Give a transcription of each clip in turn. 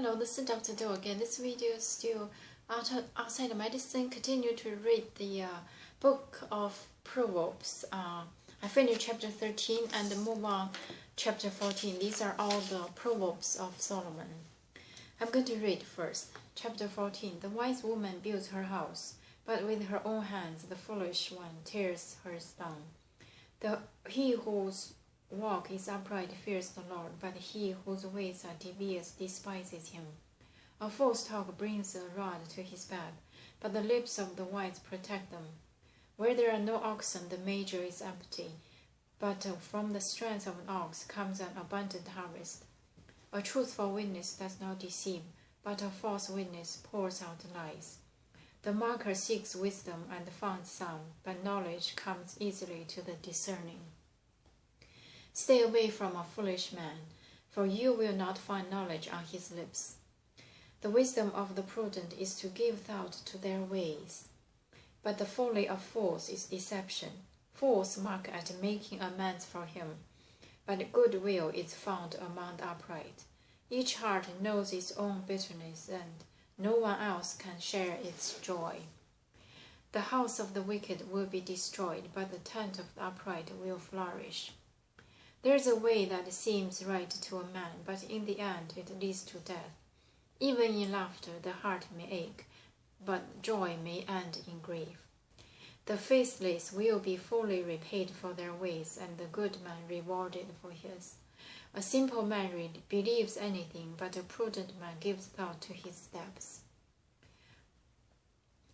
Hello, this is Dr. Do again. This video is still outside of medicine. Continue to read the book of Proverbs. I finished chapter 13 and move on chapter 14. These are all the Proverbs of Solomon. I'm going to read first. Chapter 14. The wise woman builds her house, but with her own hands the foolish one tears hers down. He whose walk is upright fears the Lord, but he whose ways are devious despises him. A false talk brings a rod to his back, but the lips of the wise protect them. Where there are no oxen, the manger is empty, but from the strength of an ox comes an abundant harvest. A truthful witness does not deceive, but a false witness pours out lies. The marker seeks wisdom and finds some, but knowledge comes easily to the discerning. Stay away from a foolish man, for you will not find knowledge on his lips. The wisdom of the prudent is to give thought to their ways, but the folly of fools is deception. Fools mock at making amends for him, but goodwill is found among the upright. Each heart knows its own bitterness, and no one else can share its joy. The house of the wicked will be destroyed, but the tent of the upright will flourish. There is a way that seems right to a man, but in the end it leads to death. Even in laughter the heart may ache, but joy may end in grief. The faithless will be fully repaid for their ways, and the good man rewarded for his. A simple man believes anything, but a prudent man gives thought to his steps.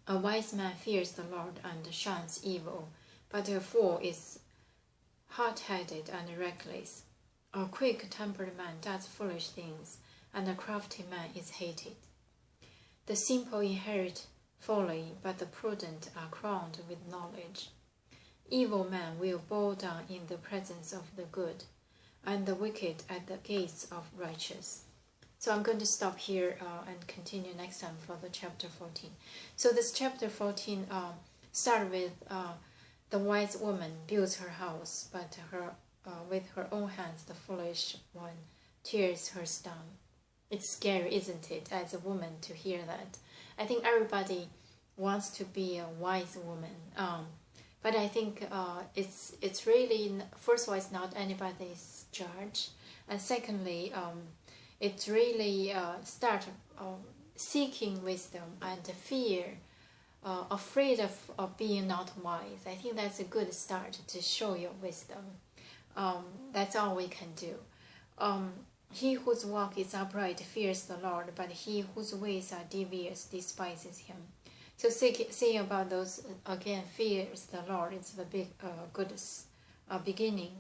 A wise man fears the Lord and shuns evil, but a fool is hot-headed and reckless. A quick-tempered man does foolish things, and a crafty man is hated. The simple inherit folly, but the prudent are crowned with knowledge. Evil men will bow down in the presence of the good, and the wicked at the gates of righteous. So I'm going to stop here and continue next time for the chapter 14. So this chapter 14 starts with the wise woman builds her house, but with her own hands the foolish one tears hers down. It's scary, isn't it, as a woman to hear that? I think everybody wants to be a wise woman, but I think it's really, first of all, it's not anybody's judge, and secondly, it's really start seeking wisdom and fear. Afraid of being not wise. I think that's a good start to show your wisdom. That's all we can do. He whose walk is upright fears the Lord, but he whose ways are devious despises him. So saying about those, again, fears the Lord, it's the big good beginning.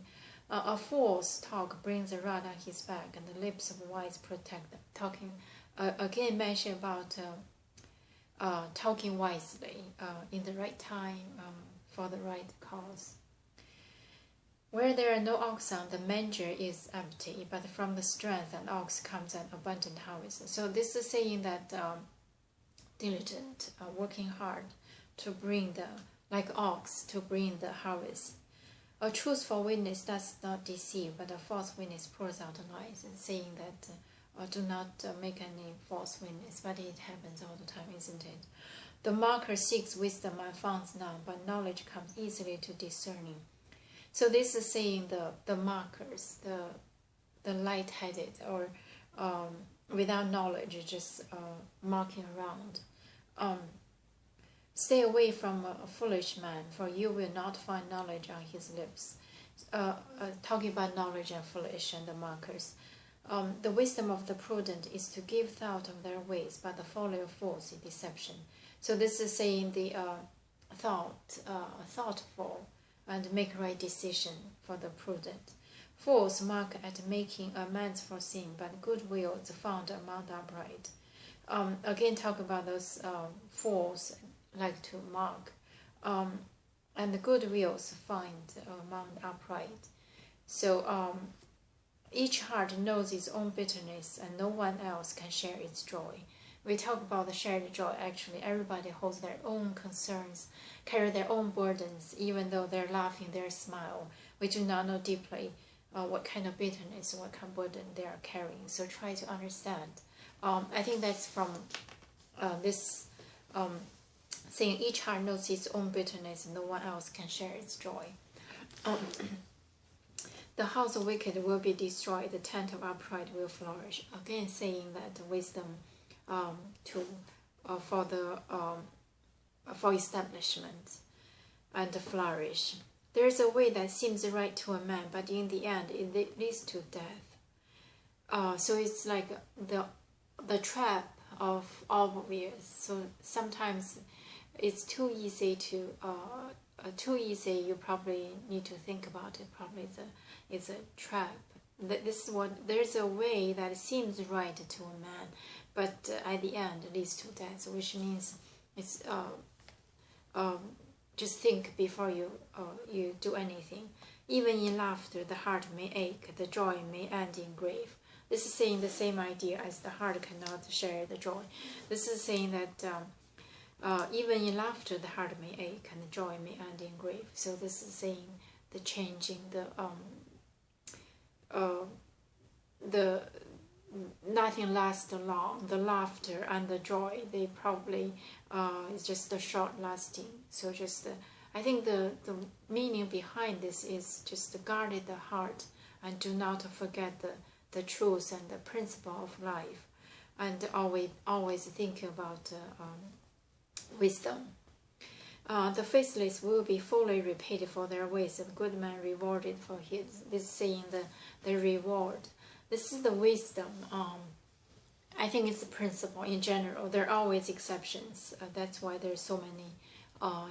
A fool's talk brings a rod on his back, and the lips of wise protect them. Talking, again, mention about talking wisely in the right time for the right cause. Where there are no oxen, the manger is empty, but from the strength of an ox comes an abundant harvest. So this is saying that diligent, working hard to bring like ox, to bring the harvest. A truthful witness does not deceive, but a false witness pours out lies, and saying that do not make any false witness, but it happens all the time, isn't it? The marker seeks wisdom and finds none, but knowledge comes easily to discerning. So this is saying the markers, the light-headed, or without knowledge, just marking around. Stay away from a foolish man, for you will not find knowledge on his lips. Talking about knowledge and foolish and the markers. The wisdom of the prudent is to give thought of their ways, but the folly of fools is deception. So this is saying the thoughtful and make right decision for the prudent. Fools mock at making amends for sin, but goodwill is found among the upright. Again, talk about those fools like to mock, and the goodwill is found among the upright. So each heart knows its own bitterness, and no one else can share its joy. We talk about the shared joy. Actually, everybody holds their own concerns, carry their own burdens, even though they're laughing, they're smile. We do not know deeply what kind of bitterness, what kind of burden they are carrying. So try to understand I think that's from this saying, each heart knows its own bitterness, no one else can share its joy. The house of wicked will be destroyed, the tent of upright will flourish. Again, saying that wisdom for establishment and flourish. There is a way that seems right to a man, but in the end it leads to death. So it's like the trap of obvious. So sometimes it's too easy to you probably need to think about it. Probably it's a trap. This is what, there's a way that seems right to a man, but at the end it leads to death, which means it's just think before you do anything. Even in laughter the heart may ache, the joy may end in grief. This is saying the same idea as the heart cannot share the joy. This is saying that even in laughter the heart may ache and the joy may end in grief. So this is saying the changing, the nothing lasts long. The laughter and the joy, they probably is just a short lasting. So just I think the meaning behind this is just to guard the heart and do not forget the truth and the principle of life, and always thinking about wisdom. The faithless will be fully repaid for their ways, and good man rewarded for his. This saying the reward. This is the wisdom. I think it's a principle in general. There are always exceptions. That's why there's so many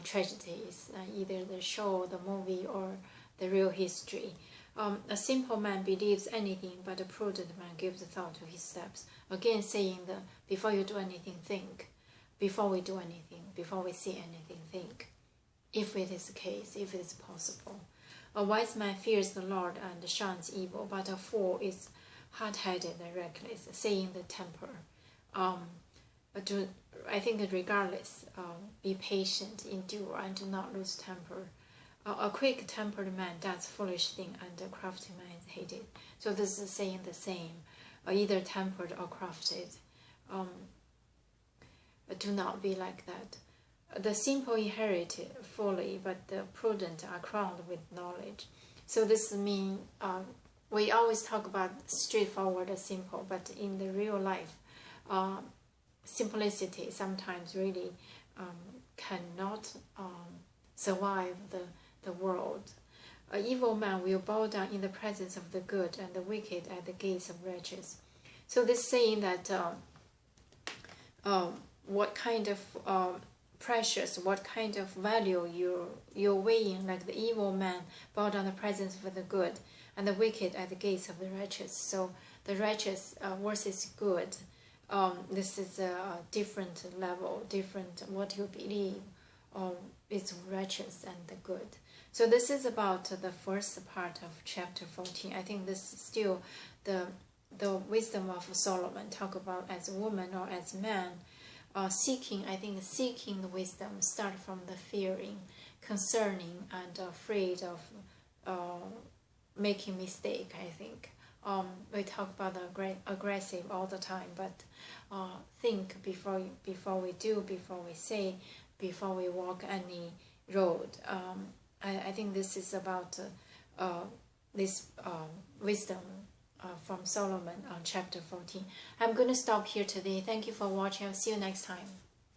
tragedies, either the show, the movie, or the real history. A simple man believes anything, but a prudent man gives thought to his steps. Again, saying before you do anything, think. Before we do anything, before we see anything, think. If it is the case, if it is possible. A wise man fears the Lord and shuns evil, but a fool is hot-headed and reckless, saying the temper. I think regardless, be patient, endure, and do not lose temper. A quick-tempered man does foolish thing, and a crafty man is hated. So this is saying the same, either tempered or crafted. Do not be like that. The simple inherit folly, but the prudent are crowned with knowledge. So this means we always talk about straightforward and simple, but in the real life, simplicity sometimes really cannot survive the world. An evil man will bow down in the presence of the good, and the wicked at the gates of righteous. So this saying that what kind of precious, what kind of value you're weighing, like the evil man bow down in the presence of the good, and the wicked at the gates of the righteous. So the righteous versus good. This is a different level, different what you believe. It's righteous and the good. So this is about the first part of chapter 14. I think this is still the wisdom of Solomon. Talk about as a woman or as man. Seeking the wisdom start from the fearing, concerning, and afraid of making mistake. I think we talk about the aggressive all the time, but think before we do, before we say, before we walk any road. I think this is about this wisdom from Solomon on chapter 14. I'm going to stop here today. Thank you for watching. I'll see you next time.